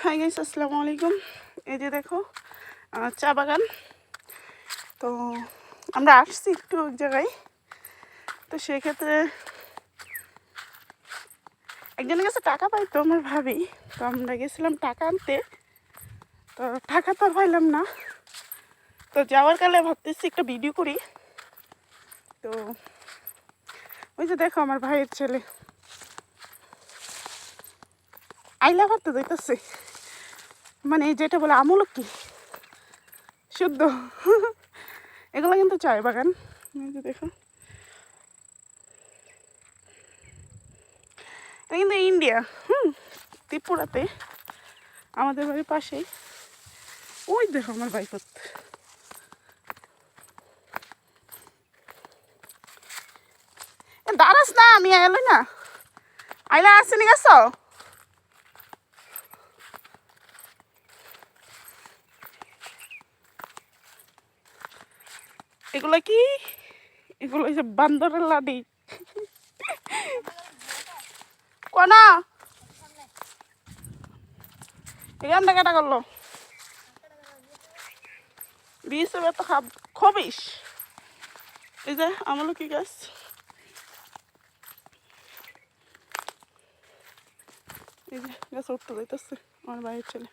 Hi guys, আসসালামু আলাইকুম। এই যে দেখো চা বাগান। তো আমরা আসছি একটু এক জায়গায়, তো সেক্ষেত্রে একজনের কাছে টাকা পাই তো আমার ভাবি, তো আমরা গেছিলাম টাকা আনতে, তো টাকা তো আর পাইলাম না। তো যাওয়ার কালে ভাবতেছি একটা ভিডিও করি। তো ওই যে দেখো আমার ভাইয়ের ছেলে আইলা ভাবতে যাইতেছে, মানে যেটা বলে আমলক কি শুদ্ধ এগুলো কিন্তু চায় বাগান। এই যে দেখো, এটা কিন্তু ইন্ডিয়া, ত্রিপুরাতে, আমাদের বাড়ির পাশেই। ওই দেখো আমার বাইক দাঁড়াস না, আমি আইলো না আইলা আসেনি গেছ। এগুলো কি? এগুলো যে বান্দরের লাডি কোনা এখানটা কাটা করলো বিষ তো খবিস। এই যে আমলকি গাছ, এই যে গাছ উঠতে যাইতেছে আমার বাইরের ছেলে।